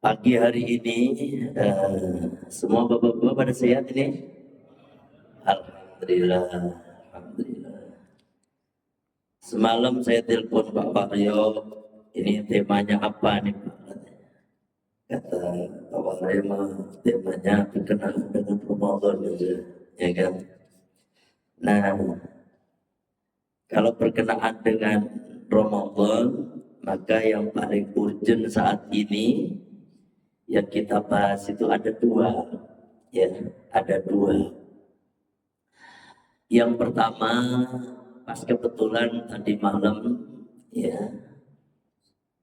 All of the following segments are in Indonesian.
Pagi hari ini semua bapak-bapak pada sehat ini? Alhamdulillah, Alhamdulillah. Semalam saya telepon Pak Waryo, ini temanya apa nih Pak? Kata Pak Waryo mah temanya berkenaan dengan Ramadan aja, ya kan? Nah, kalau berkenaan dengan Ramadan, maka yang paling urgent saat ini yang kita bahas itu ada dua, ya, ada dua. Yang pertama, pas kebetulan tadi malam, ya,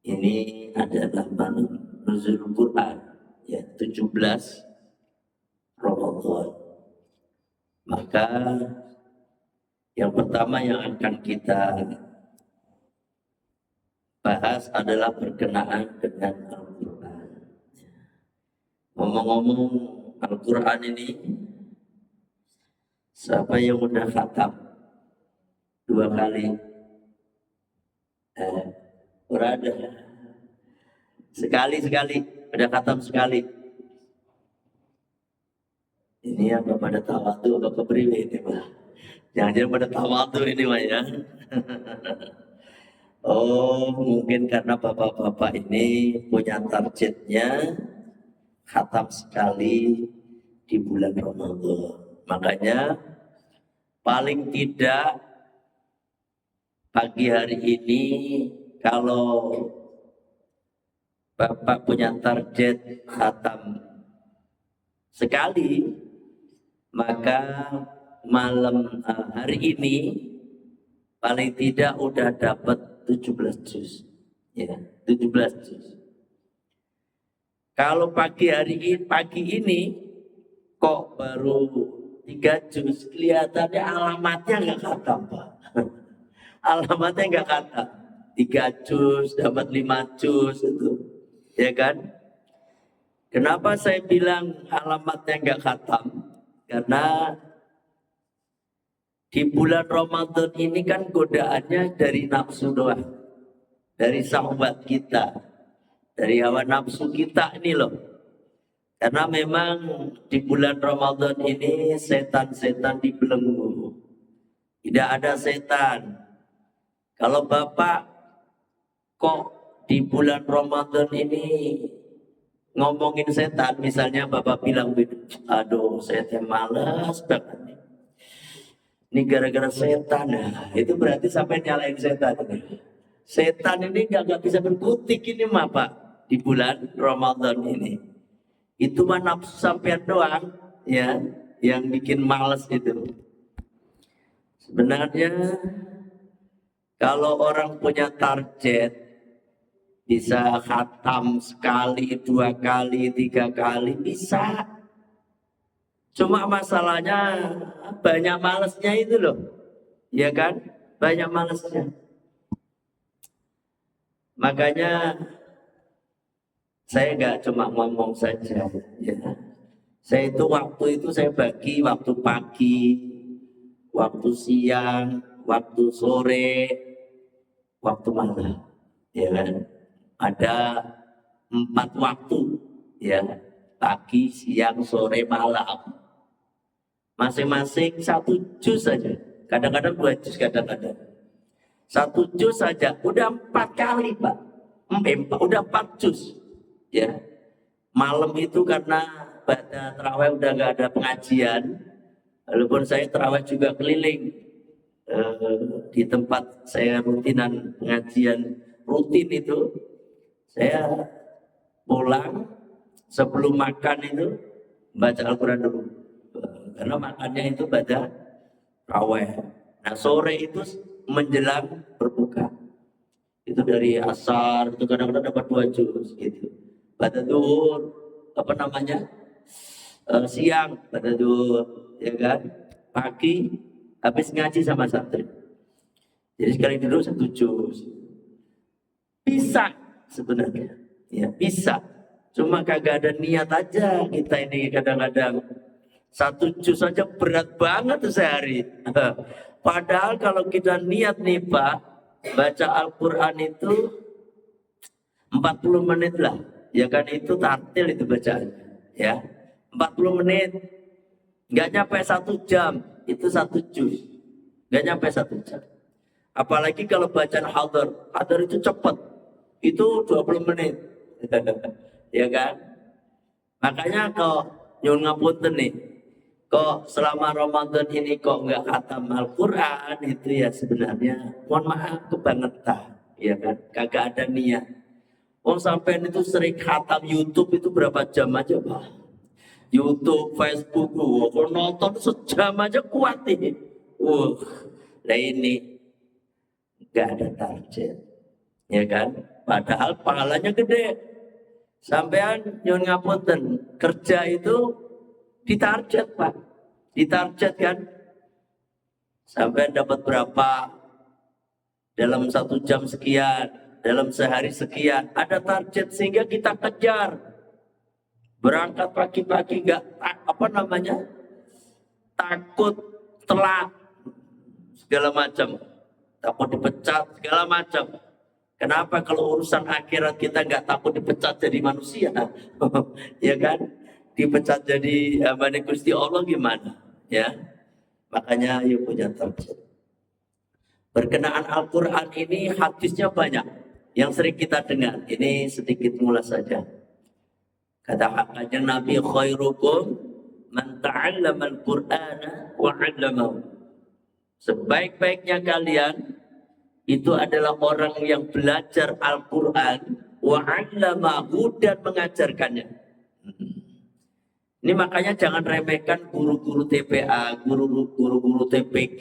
ini adalah malam nuzul Quran, ya, 17 Ramadan. Maka yang pertama yang akan kita bahas adalah berkenaan dengan Al-Quran. Ngomong-ngomong Al-Quran ini, siapa yang udah khatam 2 kali? Berada. Sekali, udah khatam sekali. Ini yang pada tawadu apa kepriwe ini Pak? Jangan-jangan pada tawadu ini Pak ya. Oh, mungkin karena bapak-bapak ini punya targetnya khatam sekali di bulan Ramadan. Makanya paling tidak pagi hari ini kalau Bapak punya target khatam sekali, maka malam hari ini paling tidak udah dapat 17 juz. Ya, 17 juz. Kalau pagi ini kok baru 3 juz, kelihatannya alamatnya nggak khatam Pak. Alamatnya nggak khatam. 3 juz, dapat 5 juz itu. Ya kan? Kenapa saya bilang alamatnya nggak khatam? Karena di bulan Ramadan ini kan godaannya dari nafsu doang. Dari sahabat kita. Dari hawa nafsu kita ini loh. Karena memang di bulan Ramadan ini setan-setan dibelenggu. Tidak ada setan. Kalau Bapak kok di bulan Ramadan ini ngomongin setan, misalnya Bapak bilang, aduh saya malas banget nih. Ini gara-gara setan ya. Itu berarti sampai nyalain setan ini. Setan ini gak bisa berkutik ini mah Pak di bulan Ramadan ini. Itu mah nafsu sampean doang ya yang bikin males itu. Sebenarnya kalau orang punya target bisa khatam sekali, 2 kali, 3 kali, bisa. Cuma masalahnya banyak malesnya itu loh. Ya kan? Banyak malesnya. Makanya saya nggak cuma ngomong saja. Ya. Saya itu waktu itu saya bagi waktu pagi, waktu siang, waktu sore, waktu malam. Ya kan? Ada 4 waktu, ya, pagi, siang, sore, malam. Masing-masing 1 juz saja. Kadang-kadang 2 juz, kadang-kadang 1 juz saja. Udah 4 kali Pak. Udah 4 juz. Ya, malam itu karena pada terawih udah nggak ada pengajian. Walaupun saya terawih juga keliling di tempat saya rutinan pengajian rutin itu. Saya pulang sebelum makan itu baca Al-Quran dulu. Karena makannya itu baca raweh. Nah sore itu menjelang berbuka. Itu dari asar, itu kadang-kadang dapat 2 juz gitu. Pada duhur, apa namanya? Siang pada duhur, ya kan? Pagi habis ngaji sama santri. Jadi sekali dulu 1 juz. Bisa sebenarnya, ya bisa. Cuma kagak ada niat aja kita ini kadang-kadang. 1 juz saja berat banget tuh sehari. Padahal kalau kita niat nih Pak, baca Al-Quran itu 40 menit lah, Ya kan itu tartil itu bacaannya. Ya, 40 menit. Nggak nyampe 1 jam. Itu 1 juz. Nggak nyampe 1 jam. Apalagi kalau bacaan hadar. Hadar itu cepat. Itu 20 menit. Ya kan? Makanya kok nyun ngapunten nih. Kok selama Ramadan ini kok nggak khatam Al-Quran itu ya sebenarnya mohon maaf kebangetan. Ya kan? Kagak ada niat. Oh sampai itu sering khatam YouTube itu berapa jam aja Pak? YouTube, Facebook, kalau nonton sejam aja kuat nih. Nah ini nggak ada target, ya kan? Padahal pahalanya gede. Sampean nyun ngapunten kerja itu ditarget Pak, ditarget kan? Sampean dapat berapa dalam 1 jam sekian, dalam sehari sekian, ada target sehingga kita kejar. Berangkat pagi-pagi nggak takut telat segala macam, takut dipecat segala macam. Kenapa kalau urusan akhirat kita nggak takut dipecat jadi manusia? Ya kan? Dipecat jadi Gusti Allah gimana? Ya, makanya yuk punya target. Berkenaan Al-Quran ini hadisnya banyak yang sering kita dengar. Ini sedikit ngulas saja. Kata kanjeng Nabi, khairukum man ta'allama al-Qur'ana wa 'allamahu. Sebaik-baiknya kalian itu adalah orang yang belajar Al-Qur'an wa 'allamahu dan mengajarkannya. Ini makanya jangan remehkan guru-guru TPA, guru-guru TPQ.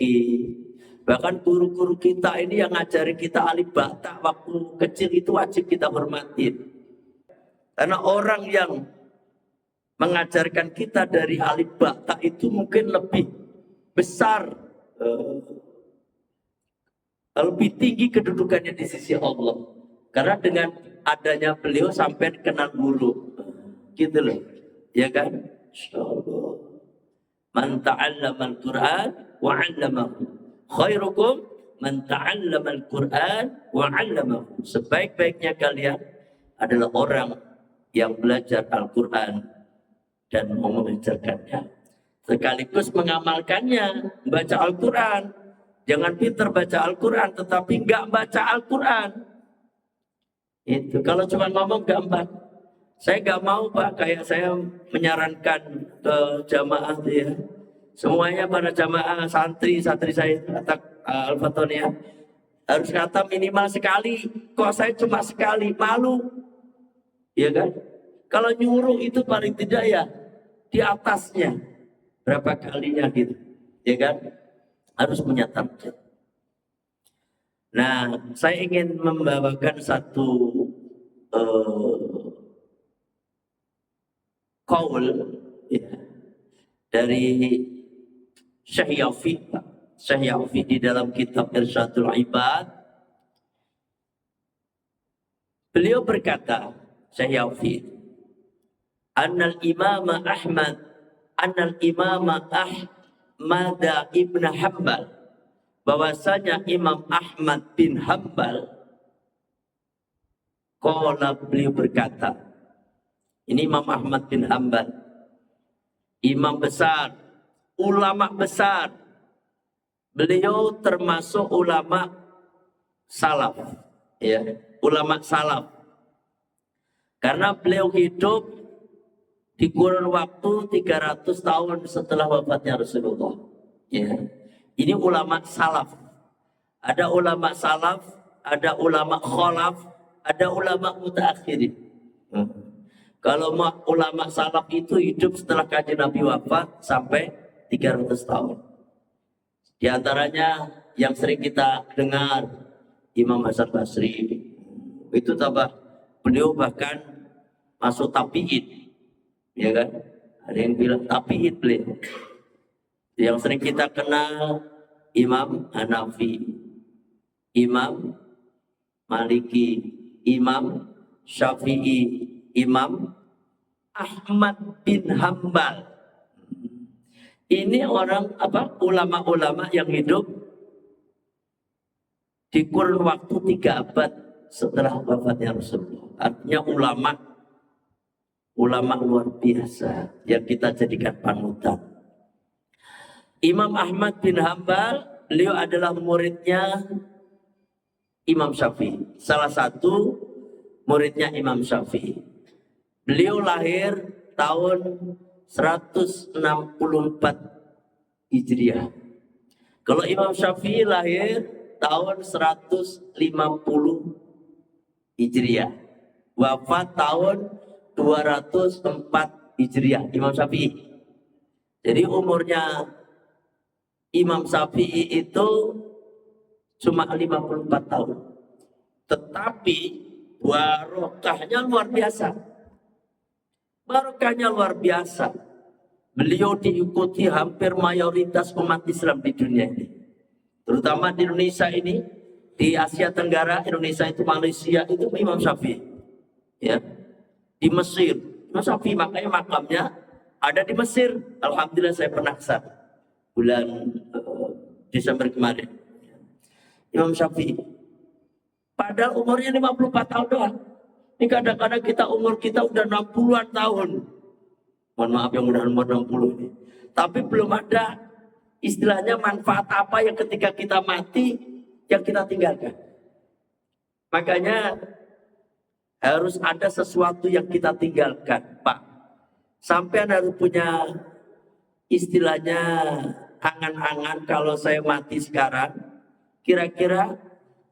Bahkan guru-guru kita ini yang ngajari kita alif ba ta waktu kecil itu wajib kita hormatin. Karena orang yang mengajarkan kita dari alif ba ta itu mungkin lebih besar, lebih tinggi kedudukannya di sisi Allah. Karena dengan adanya beliau sampai kenal guru, gitu loh, ya kan? Insyaallah. Man ta'allama al-Qur'an wa 'allamahu. Khairukum man ta'allama al-Qur'an wa 'allamahu. Sebaik-baiknya kalian adalah orang yang belajar Al-Quran dan mengajarkannya, sekaligus mengamalkannya, baca Al-Quran. Jangan pintar baca Al-Quran tetapi nggak baca Al-Quran. Itu kalau cuma ngomong gampang. Saya nggak mau Pak, kayak saya menyarankan ke jamaah ya. Semuanya para jamaah santri saya Al-Fatoniyah harus kata minimal sekali. Kok saya cuma sekali, malu. Ya kan? Kalau nyuruh itu paling tidak ya di atasnya berapa kalinya gitu, ya kan? Harus punya target. Nah, saya ingin membawakan satu qaul ya, dari Syekh Yafi di dalam kitab Irsyadul Ibad. Beliau berkata, Syekh Yafi, Annal Imam Ahmad ibn Hanbal, bahwasanya Imam Ahmad bin Hanbal, beliau berkata, ini Imam Ahmad bin Hanbal, imam besar, ulama besar, beliau termasuk ulama salaf, ya, ulama salaf. Karena beliau hidup di kurun waktu 300 tahun setelah wafatnya Rasulullah. Ya. Ini ulama salaf. Ada ulama salaf, ada ulama khalaf, ada ulama mutaakhirin. Kalau ulama salaf itu hidup setelah kanjeng Nabi wafat sampai 300 tahun. Di antaranya yang sering kita dengar Imam Hasan Basri. Itu beliau bahkan masuk tabi'in, ya kan? Ada yang bilang tabi'in beliau. Yang sering kita kenal Imam Hanafi, Imam Maliki, Imam Syafi'i, Imam Ahmad bin Hanbal. Ini orang ulama-ulama yang hidup di kurun waktu 3 abad setelah wafatnya Rasulullah. Artinya ulama ulama luar biasa yang kita jadikan panutan. Imam Ahmad bin Hambal, beliau adalah muridnya Imam Syafi'i, salah satu muridnya Imam Syafi'i. Beliau lahir tahun 164 Hijriah. Kalau Imam Syafi'i lahir tahun 150 Hijriah. Wafat tahun 204 Hijriah Imam Syafi'i. Jadi umurnya Imam Syafi'i itu cuma 54 tahun. Tetapi barokahnya luar biasa. Barokahnya luar biasa. Beliau diikuti hampir mayoritas umat Islam di dunia ini. Terutama di Indonesia ini, di Asia Tenggara, Indonesia itu Malaysia, itu Imam Syafi'i. Ya. Di Mesir, Imam Syafi'i, makanya makamnya ada di Mesir. Alhamdulillah saya pernah ke sana bulan Desember kemarin. Imam Syafi'i. Padahal umurnya 54 tahun doang. Ini kadang-kadang umur kita udah 60-an tahun. Mohon maaf yang udah umur 60 ini. Tapi belum ada istilahnya manfaat apa yang ketika kita mati yang kita tinggalkan. Makanya harus ada sesuatu yang kita tinggalkan, Pak. Sampean harus punya istilahnya angan-angan kalau saya mati sekarang, kira-kira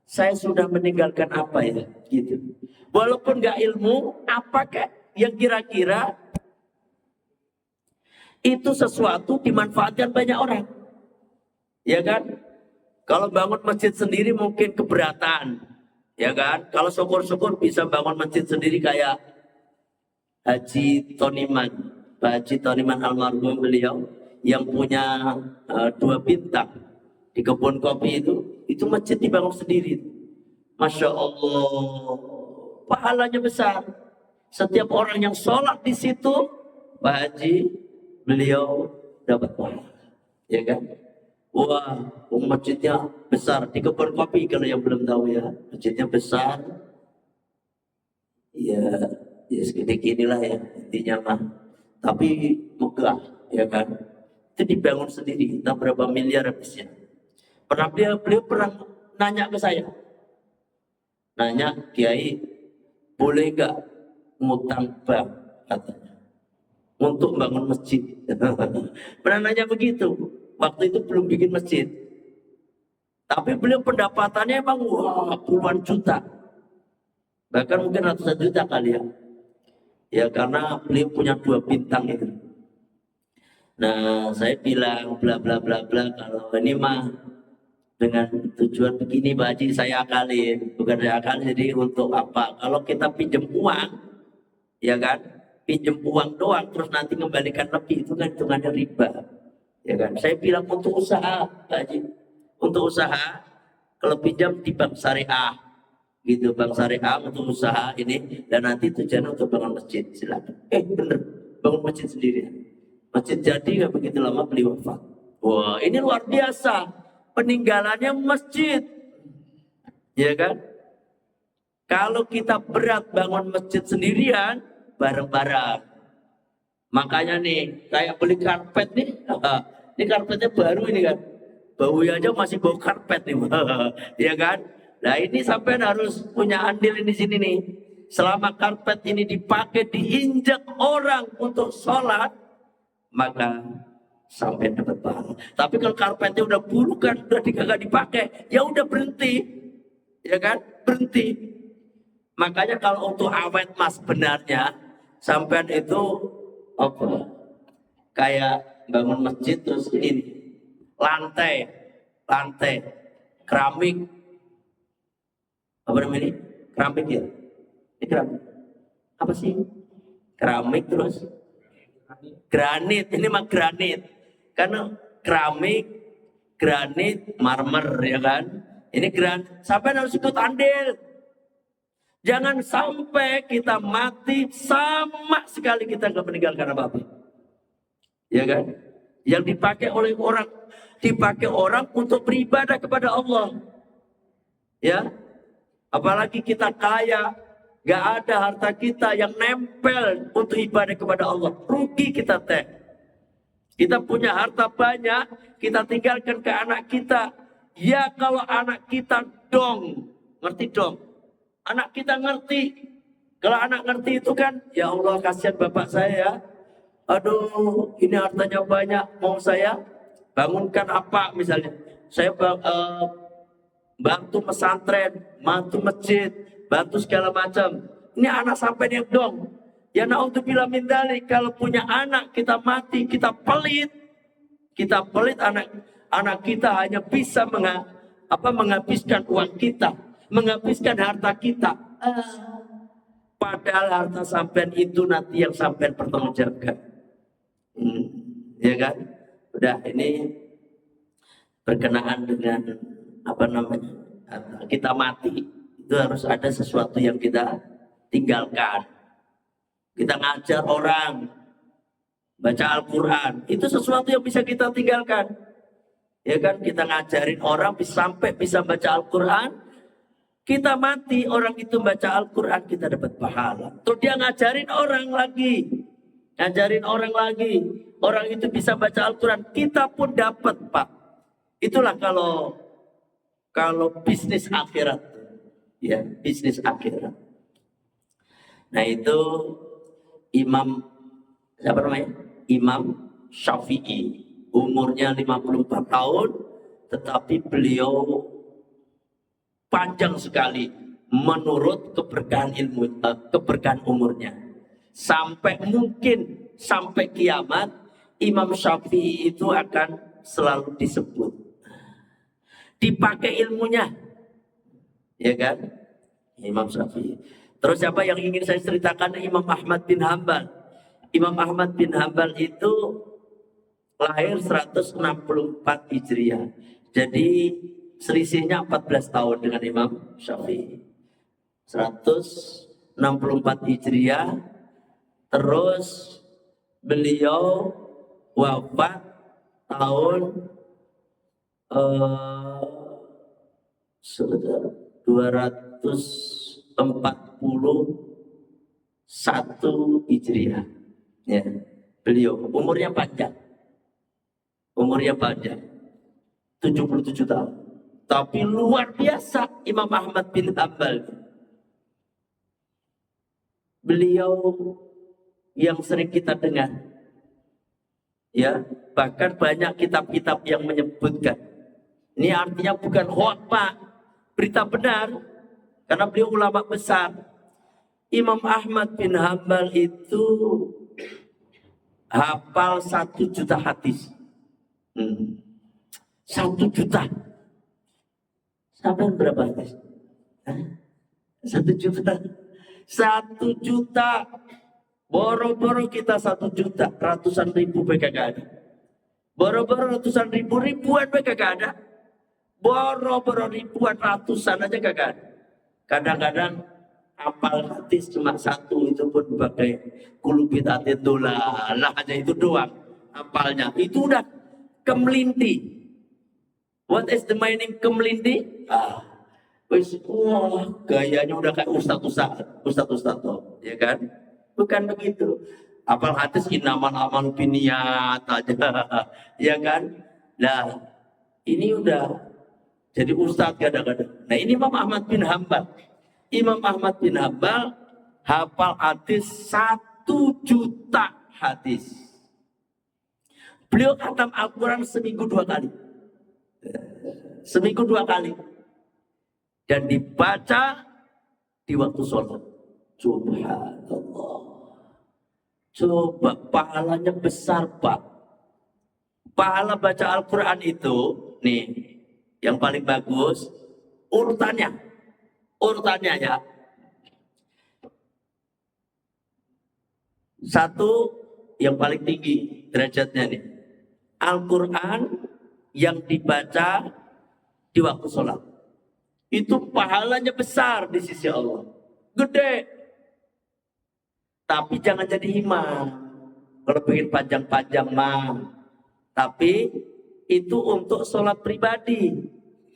saya sudah meninggalkan apa ya? Gitu. Walaupun nggak ilmu, apakah yang kira-kira itu sesuatu dimanfaatkan banyak orang, ya kan? Kalau bangun masjid sendiri mungkin keberatan, ya kan? Kalau syukur-syukur bisa bangun masjid sendiri kayak Haji Toniman, Pak Haji Toniman almarhum beliau yang punya 2 bintang di kebun kopi itu masjid dibangun sendiri. Masya Allah, pahalanya besar. Setiap orang yang sholat di situ, Pak Haji beliau dapat pahala, ya kan? Wah, masjidnya besar di kebun kopi. Kalau yang belum tahu ya, masjidnya besar. Ya segini lah ya intinya mah. Tapi megah, ya kan? Itu dibangun sendiri. Entah berapa miliar habisnya. Beliau pernah nanya ke saya. Nanya, Kiai, boleh gak ngutang bank katanya untuk bangun masjid? Pernah nanya begitu. Waktu itu belum bikin masjid. Tapi beliau pendapatannya emang wah, puluhan juta. Bahkan mungkin ratusan juta kali ya. Ya karena beliau punya 2 bintang itu. Nah saya bilang bla bla bla bla, kalau ini mah dengan tujuan begini Pak Haji saya akalin. Bukan saya akalin, jadi untuk apa? Kalau kita pinjam uang, ya kan? Pinjam uang doang terus nanti kembalikan lebih, itu kan hitungannya riba. Ya kan? Saya bilang untuk usaha Pak Haji. Untuk usaha, kalau pinjam di bank syariah, gitu, bank syariah untuk usaha ini, dan nanti tujuan untuk bangun masjid, silakan. Bener, bangun masjid sendiri. Masjid jadi nggak begitu lama beliau wafat. Wah, ini luar biasa, peninggalannya masjid, ya kan? Kalau kita berat bangun masjid sendirian, bareng-bareng. Makanya nih, kayak beli karpet nih, ini karpetnya baru ini kan. Baunya aja masih bau karpet nih, ya kan? Nah ini sampai harus punya andil di sini nih. Selama karpet ini dipakai, diinjak orang untuk sholat, maka sampai dapat pahala. Tapi kalau karpetnya udah bulukan, udah kagak dipakai, ya udah berhenti, ya kan? Berhenti. Makanya kalau untuk awet mas benarnya, sampean itu apa? Kayak bangun masjid terus ini. Lantai, keramik, apa namanya ini? Keramik ya? Ini keramik. Apa sih? Keramik terus granit, ini mah granit. Karena keramik, granit, marmer ya kan? Ini granit. Sampai harus ikut andil. Jangan sampai kita mati sama sekali kita nggak meninggalkan apa-apa. Ya kan? Yang dipakai oleh orang, dipakai orang untuk beribadah kepada Allah. Ya, apalagi kita kaya, Gak ada harta kita yang nempel untuk ibadah kepada Allah. Rugi kita teh. Kita punya harta banyak, kita tinggalkan ke anak kita. Ya kalau anak kita dong, ngerti dong. Anak kita ngerti. Kalau anak ngerti itu kan, ya Allah kasihan bapak saya ya. Aduh, ini hartanya banyak, mau saya bangunkan apa misalnya. Saya bantu pesantren, bantu masjid, bantu segala macam. Ini anak sampai nih dong. Ya naudzubillah min dzalik, kalau punya anak kita mati, kita pelit. Kita pelit anak kita hanya bisa menghabiskan uang kita, menghabiskan harta kita. Padahal harta sampean itu nanti yang sampean pertanggungjawabkan. Ya kan? Udah ini berkenaan dengan apa namanya? Kita mati itu harus ada sesuatu yang kita tinggalkan. Kita ngajar orang baca Al-Quran, itu sesuatu yang bisa kita tinggalkan. Ya kan, kita ngajarin orang sampai bisa baca Al-Quran, kita mati, orang itu baca Al-Quran, kita dapat pahala. Terus dia ngajarin orang lagi, orang itu bisa baca Al-Quran, kita pun dapat, Pak. Itulah kalau bisnis akhirat, ya bisnis akhirat. Nah itu siapa namanya? Imam Syafi'i, umurnya 54 tahun, tetapi beliau panjang sekali menurut keberkahan keberkahan umurnya. Mungkin sampai kiamat, Imam Syafi'i itu akan selalu disebut. Dipakai ilmunya, ya kan? Imam Syafi'i. Terus siapa yang ingin saya ceritakan? Imam Ahmad bin Hambal. Imam Ahmad bin Hambal itu lahir 164 Hijriah. Jadi selisihnya 14 tahun dengan Imam Syafi'i. 164 Hijriah. Terus beliau wafat tahun 241 Hijriah. Ya, beliau umurnya panjang. 77 tahun. Tapi luar biasa Imam Ahmad bin Hambal. Beliau yang sering kita dengar. Ya, bahkan banyak kitab-kitab yang menyebutkan. Ini artinya bukan hoax, Pak. Berita benar. Karena beliau ulama besar. Imam Ahmad bin Hambal itu hafal 1 juta hadis. 1 juta. Sampai berapa hadis? 1 juta. 1 juta. Boro-boro kita 1 juta. Ratusan ribu kagak ada. Boro-boro ratusan ribu, ribuan kagak ada. Boro-boro ribuan, ratusan aja kagak ada. Kadang-kadang apal hadis cuma 1 itu pun pakai kulubit hati dolalah aja itu doang apalnya. Itu udah kemelinti. What is the meaning kemelinti? Wah, gayanya udah kayak ustaz ya kan? Bukan begitu. Apal hadis innamal amalu binniyat aja, ya kan? Nah, ini udah jadi ustaz kadang-kadang. Nah, ini Imam Ahmad bin Hambal. Imam Ahmad bin Hambal hafal hadis 1 juta hadis. Beliau khatam Al-Quran seminggu 2 kali. Seminggu 2 kali. Dan dibaca di waktu sholat. Subhanallah. Coba pahalanya besar, Pak. Pahala baca Al-Quran itu, nih, yang paling bagus, urutannya ya. 1 yang paling tinggi derajatnya nih. Al-Quran yang dibaca di waktu sholat. Itu pahalanya besar di sisi Allah. Gede. Tapi jangan jadi imam. Kalau pengen panjang-panjang mah. Tapi itu untuk sholat pribadi.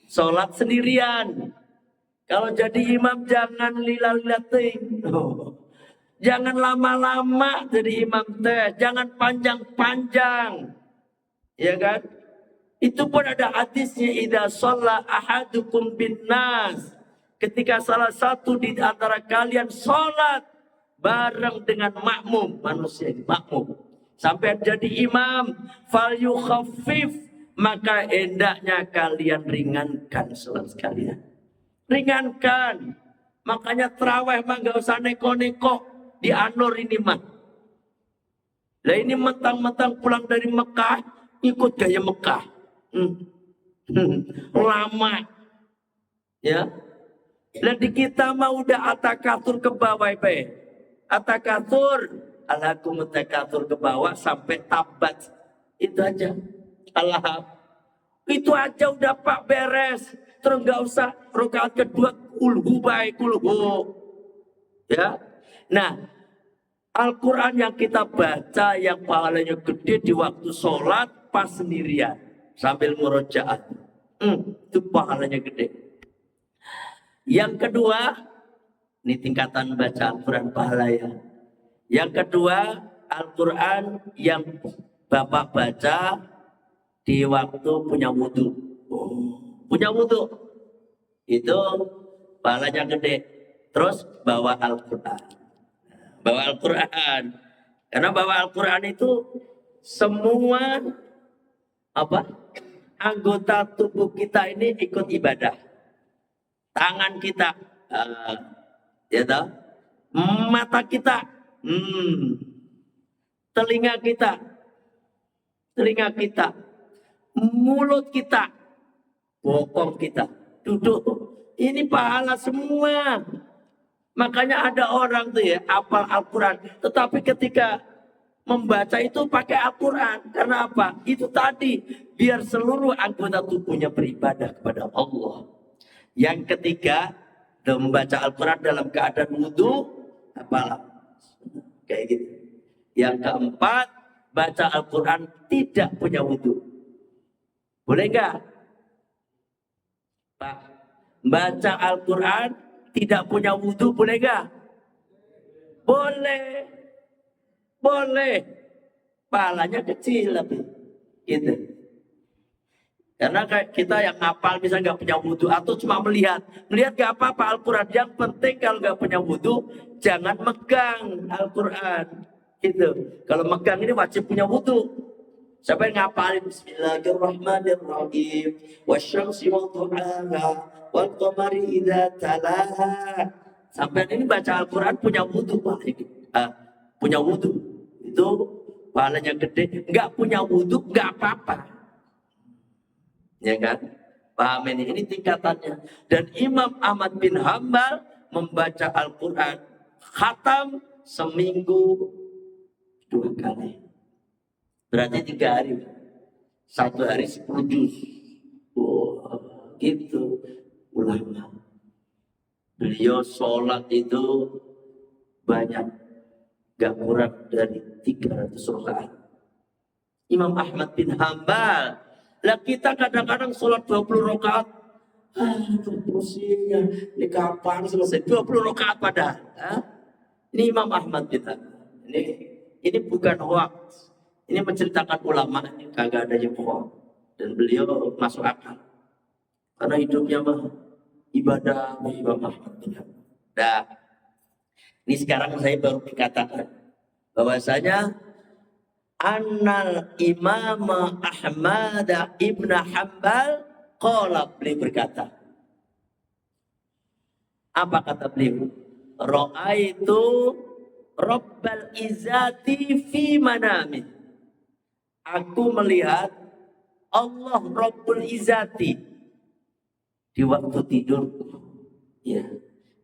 Sholat sendirian. Kalau jadi imam jangan lila-lilating. Jangan lama-lama jadi imam teh, jangan panjang-panjang. Ya kan? Itu pun ada hadisnya, idza shalla ahadukum bin nas. Ketika salah satu di antara kalian sholat bareng dengan makmum, manusia makmum, sampai jadi imam, fal yukhaffif, maka hendaknya kalian ringankan sholat sekalian. Ringankan. Makanya terawih mah gak usah neko-neko di Anur ini mah. Lah ini mentang-mentang pulang dari Mekah, ikut gaya Mekah. Lama. Ya. Lah di kita mah udah atakatur ke bawah, Pak. Atakatur, alakum atakatur ke bawah sampai tabat. Itu aja. Allah. Itu aja udah Pak beres. Terus nggak usah rakaat kedua kulhu baik kulhu. Ya. Nah, Al-Quran yang kita baca yang pahalanya gede di waktu sholat pas sendirian sambil murojaat. Itu pahalanya gede. Yang kedua, ini tingkatan baca Al-Quran pahala ya. Yang kedua, Al-Quran yang Bapak baca di waktu punya wudhu. Punya wudhu. Itu pahalanya gede. Terus bawa Al-Quran. Bawa Al-Quran. Karena bawa Al-Quran itu semua anggota tubuh kita ini ikut ibadah. Tangan kita, ya tahu, mata kita, telinga kita, mulut kita, bokong kita, duduk. Ini pahala semua. Makanya ada orang tuh ya hafal Al-Quran, tetapi ketika membaca itu pakai Al-Quran. Karena apa? Itu tadi biar seluruh anggota tubuhnya beribadah kepada Allah. Yang ketiga, membaca Al-Quran dalam keadaan wudhu, apalah. Kayak gitu. Yang keempat, baca Al-Quran tidak punya wudhu. Boleh nggak? Pak, baca Al-Quran tidak punya wudhu, boleh nggak? Boleh. Boleh. Pahalanya kecil tapi. Gitu. Karena kita yang ngapal misalnya nggak punya wudhu atau cuma melihat nggak apa-apa Al-Quran. Yang penting kalau nggak punya wudhu jangan megang Al-Quran. Gitu. Kalau megang ini wajib punya wudhu. Siapa yang ngapalin Bismillahirrahmanirrahim. Wasyamsi wa duhaha wal qamari idza talaha. Sampai ini baca Al-Quran punya wudhu, punya wudhu. Itu pahalanya gede. Nggak punya wudhu nggak apa-apa. Ya kan? Paham ini tingkatannya. Dan Imam Ahmad bin Hambal membaca Al-Quran khatam seminggu 2 kali. Berarti 3 hari. 1 hari 10 juz. Gitu ulama. Beliau sholat itu banyak. Gak kurang dari 300 rakaat. Imam Ahmad bin Hambal. Lah kita kadang-kadang sholat 20 rakaat. Pusingnya. Ini kapan selesai? 20 rakaat padahal. Ini Imam Ahmad bin Hambal. Ini bukan hoax. Ini menceritakan ulama. Kagak ada yang hoax. Dan beliau masuk akal. Karena hidupnya mah ibadah Imam Ahmad bin Hambal. Nah, ini sekarang saya baru dikatakan bahwasanya Annal Imam Ahmad ibn Hanbal qala, beliau berkata. Apa kata beliau? Ra'aitu Rabbal Izzati fi manami. Aku melihat Allah Rabbul Izzati di waktu tidur. Ya.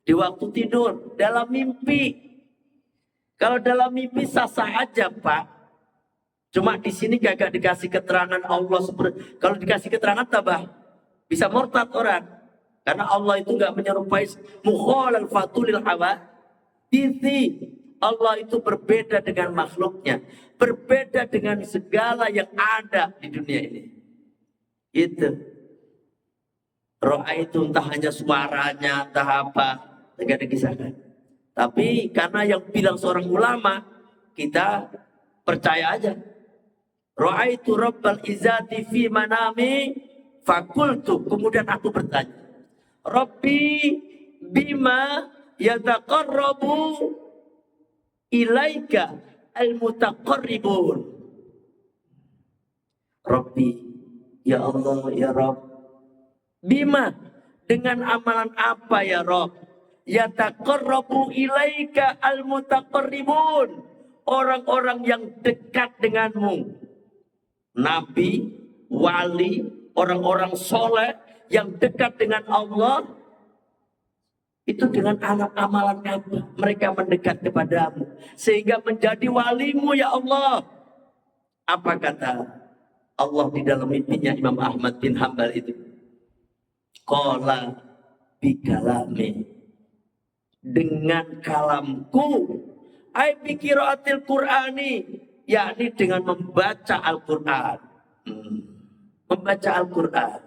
Di waktu tidur dalam mimpi. Kalau dalam mimpi sah-sah aja, Pak. Cuma di sini gak dikasih keterangan Allah seperti. Kalau dikasih keterangan tabah bisa murtad orang. Karena Allah itu gak menyerupai mukhalal fatulil hawa. Allah itu berbeda dengan makhluknya, berbeda dengan segala yang ada di dunia ini. Itu. Ro'a itu entah hanya suaranya, entah apa, tidak dikisahkan. Tapi karena yang bilang seorang ulama, kita percaya aja. Ro'a itu Rabbal Izzati fi manami fakultu. Kemudian aku bertanya, Rabbi bima yataqarrabu ilaika al-mutaqarribun. Rabbi, ya Allah, ya Rabb. Bima, dengan amalan apa ya Rabb? Yataqarrabu ilaika al-mutaqarribun. Orang-orang yang dekat denganmu. Nabi, wali, orang-orang soleh yang dekat dengan Allah. Itu dengan amalan apa? Mereka mendekat kepadamu. Sehingga menjadi walimu ya Allah. Apa kata Allah di dalam mimpinya Imam Ahmad bin Hanbal itu? Qala bikalami, dengan kalamku, ai bikiraatil Qur'ani, yakni dengan membaca Al-Qur'an. Membaca Al-Qur'an.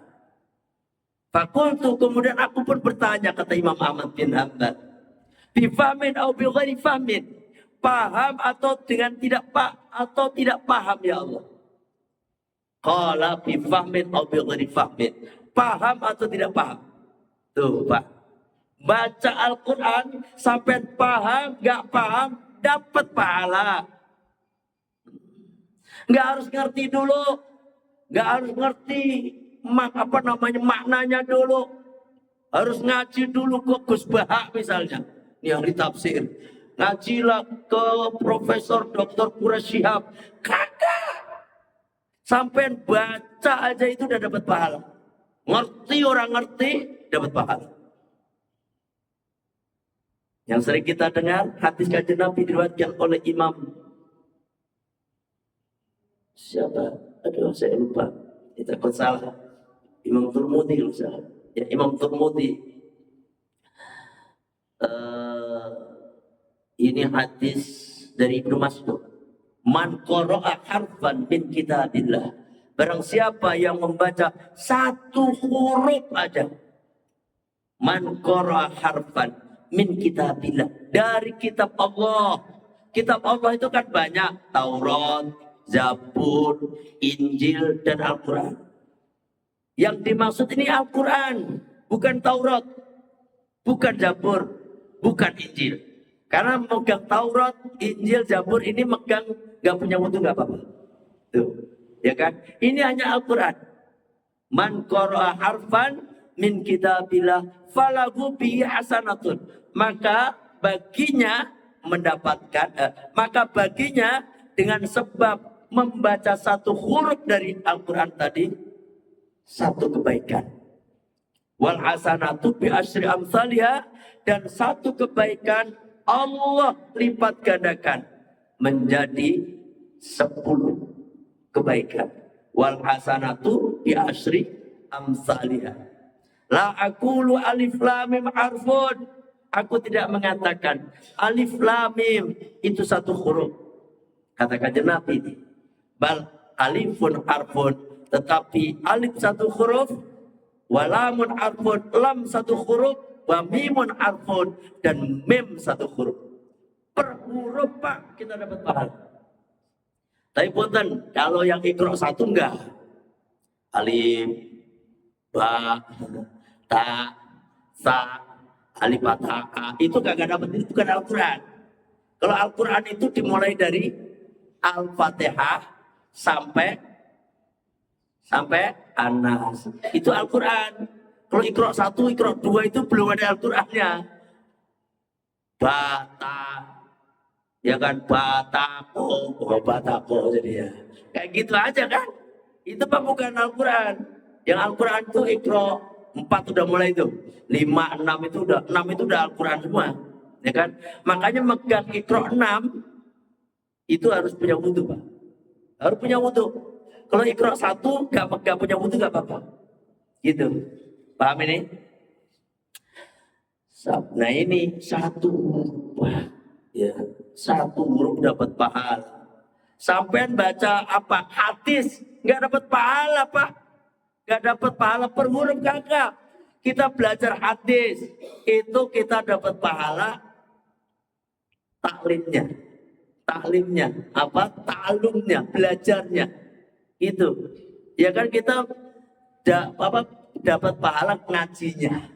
Fakultu, kemudian aku pun bertanya, kata Imam Ahmad bin Hanbal, bifahmin au bi ghairi fahmin, paham atau dengan tidak atau tidak paham ya Allah. Qala bifahmin au bi ghairi fahmin, paham atau tidak paham. Tuh Pak, baca Al-Quran sampai paham, gak paham, dapat pahala. Gak harus ngerti dulu, gak harus ngerti maknanya dulu. Harus ngaji dulu ke Gus Bahak misalnya, yang ditafsir. Ngajilah ke Profesor Dr. Quraish Shihab. Kagak. Sampai baca aja itu udah dapat pahala. Ngerti orang ngerti, dapat pahala. Yang sering kita dengar, hadis kanjeng Nabi diriwayatkan oleh Imam siapa? Aduh, saya lupa. Kita takut salah. Imam Turmudi kalau salah. Ya, Imam Turmudi. Ini hadis dari Ibnu Mas'ud. Man qara'a harfan min kitabillah. Barang siapa yang membaca satu huruf aja. Man qara'a harfan min kitabillah, dari kitab Allah. Kitab Allah itu kan banyak, Taurat, Zabur, Injil, dan Al-Quran. Yang dimaksud ini Al-Quran, bukan Taurat, bukan Zabur, bukan Injil. Karena megang Taurat, Injil, Zabur ini megang gak punya wudu gak apa-apa. Tuh, ya kan? Ini hanya Al-Quran. Man qara'a harfan min kitabillah falahu bihi hasanatun, maka baginya mendapatkan maka baginya dengan sebab membaca satu huruf dari Al-Quran tadi satu kebaikan. Wal hasanatu bi asyri amsalha, dan satu kebaikan Allah lipat gandakan menjadi 10 kebaikan. Wal hasanatu bi asyri amsalha. La aqulu alif lam mim harfun. Aku tidak mengatakan alif lam mim itu satu huruf. Katakan Nabi ini. Bal alifun harfun, tetapi alif satu huruf, walamun harfun, lam satu huruf, wa mimun harfun, dan mim satu huruf. Per huruf Pak kita dapat pahala. Tapi punten, kalau yang Iqra satu enggak. Alif, ba, ta, sa, alif, fathah, a, itu kagak dapat, itu bukan Al-Quran. Kalau Al-Quran itu dimulai dari Al-Fatihah sampai An-Nas. Itu Al-Quran. Kalau Iqra 1, Iqra 2 itu belum ada Al-Qurannya. Bata, ya kan, batako, batako jadi ya. Kayak gitu aja kan. Itu bukan Al-Quran. Yang Al-Quran itu Iqra 4 udah mulai itu. 5, 6 itu udah Al-Quran semua. Ya kan? Makanya megang Iqra 6 itu harus punya wudu, Pak. Harus punya wudu. Kalau Iqra 1 gak punya wudu gak apa-apa. Gitu. Paham ini? Nah ini satu huruf. Ya, satu huruf dapat pahala. Sampai baca apa? Hadis nggak dapat pahala, Pak. Gak dapat pahala per huruf kagak. Kita belajar hadis, itu kita dapat pahala taklimnya. Taklimnya, apa? Ta'alumnya, belajarnya. Itu. Ya kan kita dapat pahala ngajinya.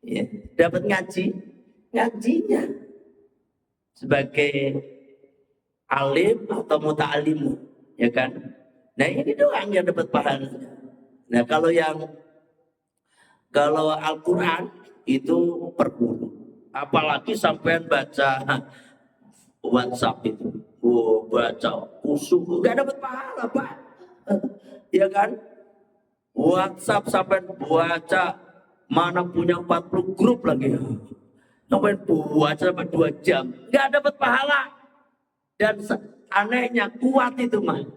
Ya, dapat ngajinya. Sebagai alim atau muta'alimu, ya kan? Nah, ini doang yang dapat pahalanya. Nah, kalau Al-Quran itu per guru. Apalagi sampean baca WhatsApp itu. Baca kusuk. Gak dapat pahala, Pak. Ya kan? WhatsApp sampean baca. Mana punya 40 grup lagi. Sampai baca sampai 2 jam. Gak dapat pahala. Dan anehnya kuat itu mah.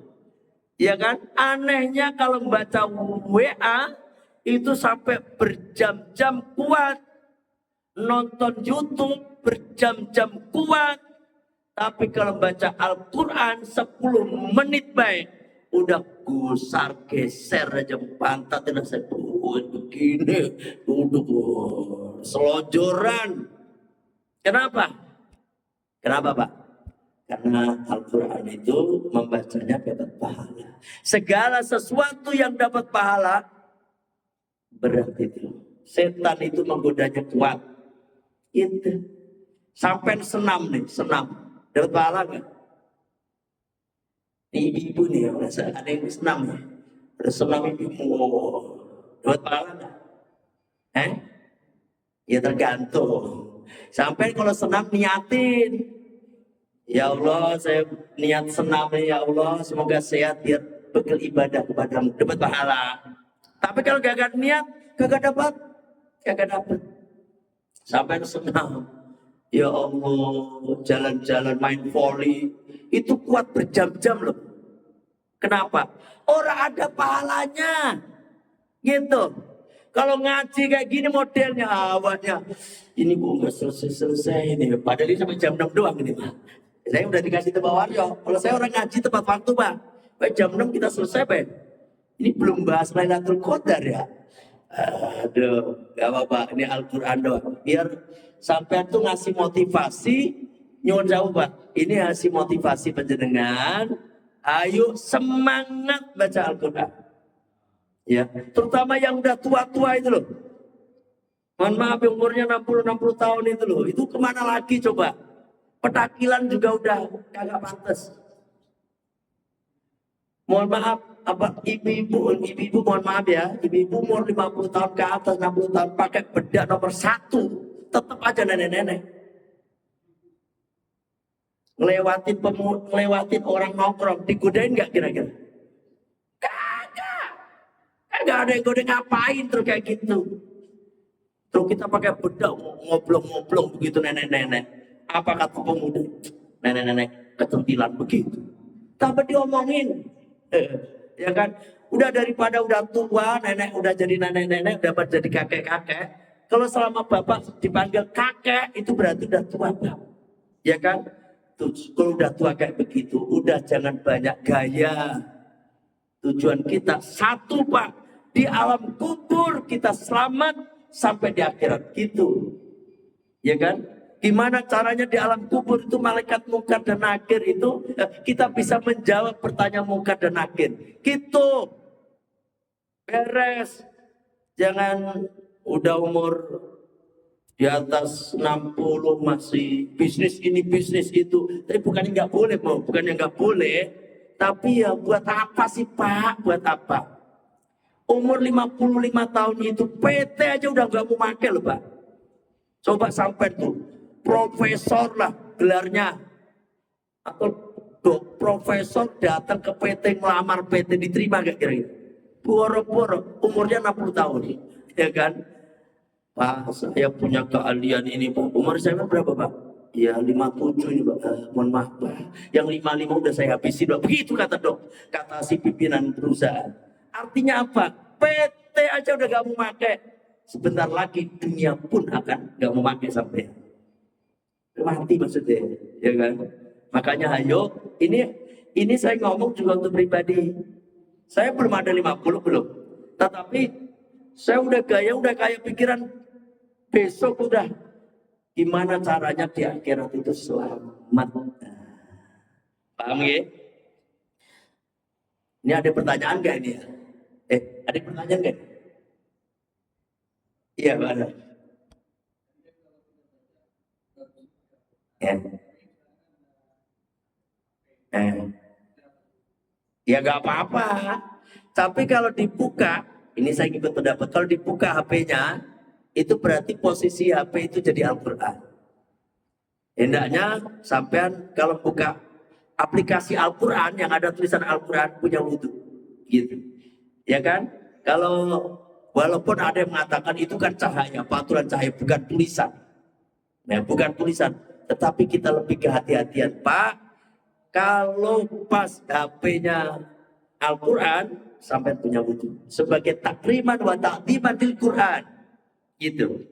Ya kan? Anehnya kalau membaca WA. Itu sampai berjam-jam kuat. Nonton YouTube berjam-jam kuat. Tapi kalau baca Al-Quran 10 menit baik. Udah gusar geser aja pantat. Dan saya begini. Duduk selonjoran. Kenapa? Kenapa Pak? Karena Al-Quran itu membacanya dapat pahala. Segala sesuatu yang dapat pahala berat itu. Setan itu menggodanya kuat. Itu. Sampai senam nih, senam. Dapat pahala nggak? Ibu-ibu nih, ada yang senam ya. Ada senam ibu. Dapat pahala nggak? Ya tergantung. Sampai kalau senam niatin. Ya Allah, saya niat senam ya Allah. Semoga sehat biar bekal ibadah kepadamu. Dapat pahala. Tapi kalau gak niat, gak dapat. Sampai senang. Ya Allah, jalan-jalan main volley. Itu kuat berjam-jam loh. Kenapa? Orang ada pahalanya. Gitu. Kalau ngaji kayak gini modelnya awalnya. Ini kok gak selesai-selesai ini. Padahal ini sampai jam 6 doang ini Pak. Saya udah dikasih tempat waryo. Kalau saya orang ngaji tepat waktu Pak. Jam 6 kita selesai Pak. Ini belum bahas Lailatul Qadar ya. Aduh, gak apa-apa. Ini Al-Quran doang. Biar sampai tuh ngasih motivasi. Nyuwun jauh Pak. Ini ngasih motivasi penjenengan. Ayo semangat baca Al-Quran. Ya, terutama yang udah tua-tua itu loh. Mohon maaf umurnya 60 tahun itu loh. Itu kemana lagi coba? Petakilan juga udah kagak pantas. Mohon maaf, apa ibu-ibu mohon maaf ya, ibu-ibu umur 50 tahun ke atas 60 tahun pakai bedak nomor 1, tetap aja nenek-nenek. Ngelewatin orang nongkrong, digodain nggak kira-kira? Kagak ada yang godain, ngapain terus kayak gitu. Terus kita pakai bedak ngoblong-ngoblong begitu nenek-nenek. Apa kata pemuda? Nenek-nenek kecentilan begitu. Tapi diomongin. Ya kan, udah daripada udah tua, nenek udah jadi nenek-nenek, dapat jadi kakek-kakek. Kalau selama bapak dipanggil kakek, itu berarti udah tua Pak. Ya kan, tuh, kalau udah tua kayak begitu, udah jangan banyak gaya. Tujuan kita satu Pak, di alam kubur kita selamat sampai di akhirat gitu. Ya kan? Gimana caranya di alam kubur itu malaikat Munkar dan Nakir itu kita bisa menjawab pertanyaan Munkar dan Nakir. Gitu. Beres. Jangan udah umur di atas 60 masih bisnis ini bisnis itu. Tapi bukannya nggak boleh, bukannya nggak boleh. Tapi ya buat apa sih Pak? Buat apa? Umur 55 tahun itu PT aja udah nggak mau pakai loh Pak. Coba sampai tuh. Profesor lah gelarnya atau profesor datang ke PT ngelamar PT diterima gak kira-kira? Boro-boro umurnya 60 tahun ya kan? Pak saya punya keahlian ini Pak. Umur saya berapa Pak? Ya 57 ini Pak. Mohon maaf Pak. Yang 55 udah saya habisin Pak. Begitu kata kata si pimpinan perusahaan. Artinya apa? PT aja udah gak mau pakai. Sebentar lagi dunia pun akan gak mau pakai sampai mati maksudnya, ya kan? Makanya ayo, ini saya ngomong juga untuk pribadi. Saya belum ada 50 belum. Tetapi Saya udah gaya, udah kayak pikiran besok udah gimana caranya di akhirat itu selamat. Paham ya? Ini ada pertanyaan gak ini ya? Ada pertanyaan gak? Iya, mana? Ya. Ya gak apa-apa. Tapi kalau dibuka, ini saya ikut pendapat, kalau dibuka HP-nya, itu berarti posisi HP itu jadi Al-Quran. Hendaknya sampean kalau buka aplikasi Al-Quran yang ada tulisan Al-Quran punya wudhu. Gitu. Ya kan? Kalau walaupun ada yang mengatakan itu kan cahaya, patulan cahaya, bukan tulisan. Ya, bukan tulisan. Tetapi kita lebih kehati-hatian. Pak, kalau pas HP-nya Al-Quran, sampai punya wudhu. Sebagai takriman wa ta'ziman lil Quran. Gitu.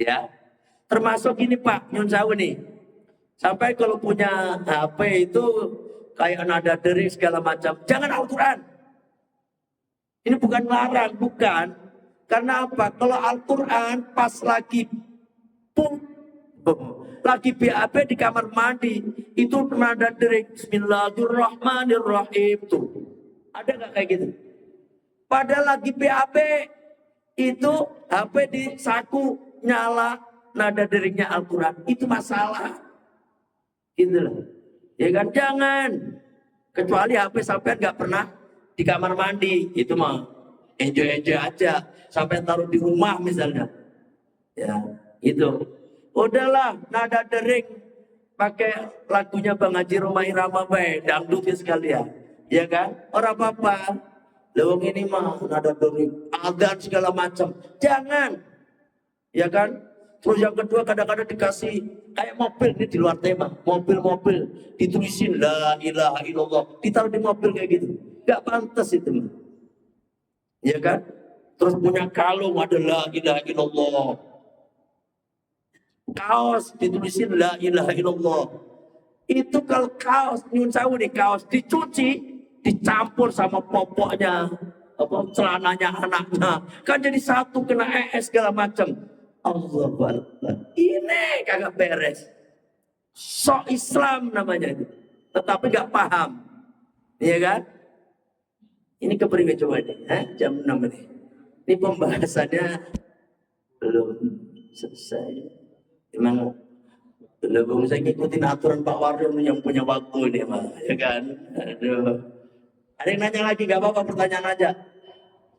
Ya. Termasuk ini Pak, nyun sawu nih. Sampai kalau punya HP itu kayak nada dering segala macam. Jangan Al-Quran. Ini bukan larang, bukan. Karena apa? Kalau Al-Quran pas lagi lagi BAB di kamar mandi, itu nada dering Bismillahirrahmanirrahim tuh. Ada nggak kayak gitu? Padahal lagi BAB itu HP di saku nyala nada deringnya Al-Quran. Itu masalah. Gitu loh. Ya kan jangan. Kecuali HP sampai nggak pernah di kamar mandi, itu mah enjoy aja. Sampai taruh di rumah misalnya. Ya, itu. Udahlah, nada dering pakai lagunya Bang Haji Romai Rama bae, dangdutnya sekalian. Ya kan? Orang apa-apa. Lewang ini mah nada dering, adzan segala macam. Jangan. Ya kan? Terus yang kedua kadang-kadang dikasih kayak mobil ini di luar tema, mobil-mobil ditulisin la ilaha illallah, ditaruh di mobil kayak gitu. Gak pantas itu mah. Ya kan? Terus punya kalung ada la ilaha illallah. Kaos ditulisin la ilaha illallah. Itu kalau kaos nyun sawu nih, kaos dicuci dicampur sama popoknya apa celananya anaknya kan jadi satu, kena ES segala macam. Allah Akbar. Ini kagak beres. So Islam namanya itu. Tetapi gak paham. Iya kan? Ini kepriwe coba nih, jam 6 ini. Ini pembahasannya belum selesai. Emang belum saya ngikutin aturan Pak Waryo yang punya waktu ini mah, ya kan? Aduh. Ada yang nanya lagi, gak apa-apa, pertanyaan aja.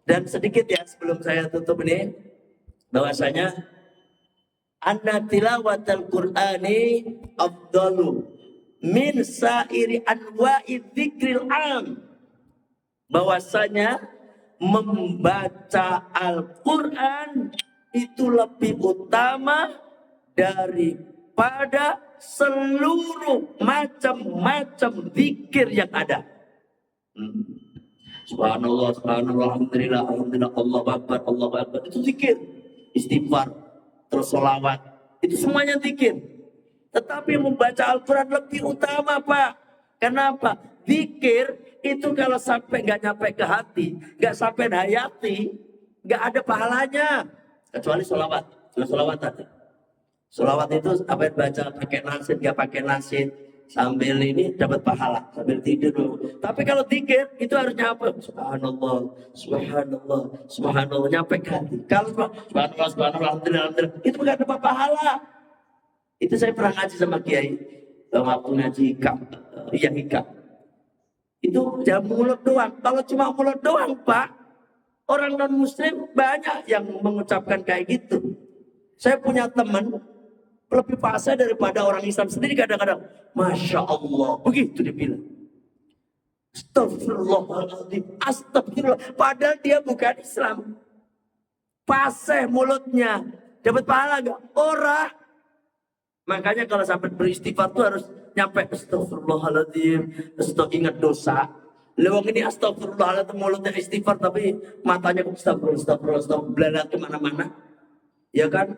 Dan sedikit ya sebelum saya tutup ini, bahwasanya anna tilawatal Qur'ani afdalu min sairi anwa'i dzikril am. Bahwasanya membaca Al-Qur'an itu lebih utama daripada seluruh macam-macam zikir yang ada. Subhanallah, subhanallah, alhamdulillah, alhamdulillah, Allahu Akbar, Allahu Akbar. Itu zikir. Istighfar, terus sholawat. Itu semuanya zikir. Tetapi membaca Al-Quran lebih utama, Pak. Kenapa? Zikir itu kalau sampai nggak nyampe ke hati, nggak sampai hayati, nggak ada pahalanya. Kecuali sholawat. Sholawat tadi. Sholawat itu apa yang baca pakai nasid, nggak pakai nasid. Sambil ini dapat pahala, sambil tidur dulu. Tapi kalau zikir itu harus nyampe subhanallah, subhanallah, subhanallah, nyampe ke hati. Kalau subhanallah, subhanallah, alhamdulillah, alhamdulillah, itu bukan dapat pahala. Itu saya pernah ngaji sama Kiai waktu ngaji hikam, hikam. Itu jam mulut doang. Kalau cuma mulut doang, Pak, orang non muslim banyak yang mengucapkan kayak gitu. Saya punya teman lebih fase daripada orang Islam sendiri kadang-kadang. Masya Allah, begitu dia bilang. Astagfirullahaladzim, astagfirullah. Padahal dia bukan Islam. Fase mulutnya. Dapat pahala gak? Ora. Makanya kalau sampai beristighfar tuh harus nyampe astagfirullahaladzim. Ingat dosa. Lewang ini astagfirullahaladzim, mulutnya istighfar tapi matanya astagfirullah, belalat kemana-mana. Ya kan?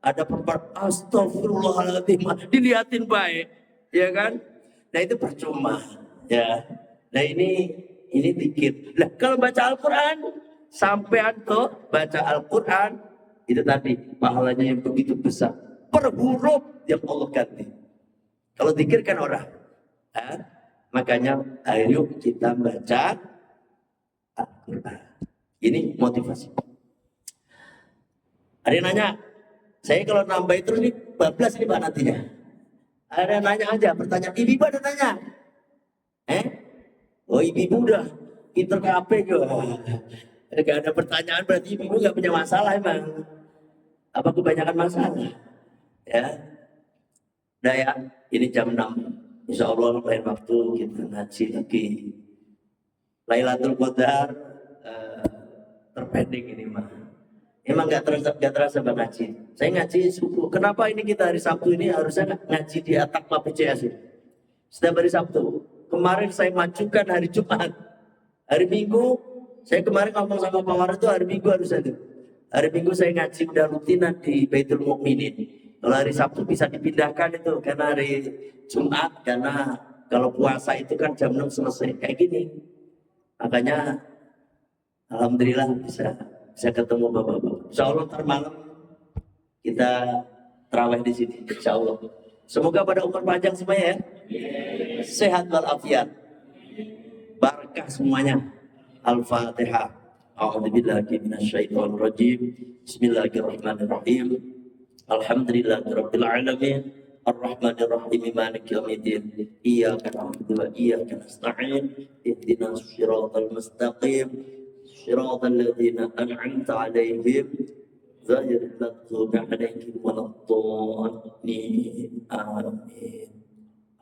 Ada perempuan astagfirullahaladzim, dilihatin baik, ya kan? Nah itu percuma, ya. Nah ini dikit. Nah kalau baca Al-Quran sampean tuh baca Al-Quran, itu tadi pahalanya yang begitu besar. Per huruf yang Allah ganti. Kalau zikir kan orang. Makanya ayo kita baca Al-Quran. Ini motivasi. Ada yang nanya, saya kalau nambah itu nih 12 nih Pak nantinya. Ada yang nanya aja, pertanyaan. Ibu ada nanya. Oh ibu udah pinter ke HP juga. Gak ada pertanyaan berarti ibu gak punya masalah emang. Apa kebanyakan masalah? Ya. Udah ya, ini jam 6. Insya Allah lain waktu kita ngaji lagi. Lailatul Qadar terpending ini mah. Emang gak terasa Bang ngaji. Saya ngaji subuh. Kenapa ini kita hari Sabtu ini harusnya ngaji di Atakma PCS ini? Setiap hari Sabtu. Kemarin saya majukan hari Jumat. Hari Minggu, saya kemarin ngomong sama Pak War itu hari Minggu harusnya itu. Hari Minggu saya ngaji udah rutinan di Baitul Mukminin. Kalau hari Sabtu bisa dipindahkan itu karena hari Jumat, karena kalau puasa itu kan jam 6 selesai kayak gini. Makanya alhamdulillah bisa ketemu bapak-bapak. Insya Allah ntar malam kita terawih di sini. Insya Allah. Semoga pada umur panjang semuanya ya. Sehat walafiat. Barakah semuanya. Al-Fatihah. A'udzubillahi minasyaitonir rajim. Bismillahirrahmanirrahim. Alhamdulillahirabbil alamin. Ar-Rahmanir Rahim. Maliki yaumiddin. Iyyaka na'budu wa iyyaka nasta'in. Ihdinas shiratal mustaqim. Shiratal ladzina an'amta 'alaihim ghairil maghdubi 'alaihim waladdallin. Amin.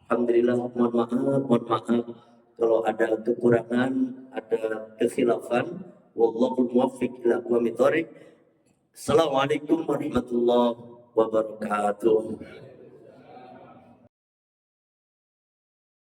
Alhamdulillah, mohon maaf kalau ada kekurangan, ada kekhilafan. Wallahul muwaffiq ila aqwamit thoriq. Assalamualaikum warahmatullahi wabarakatuh.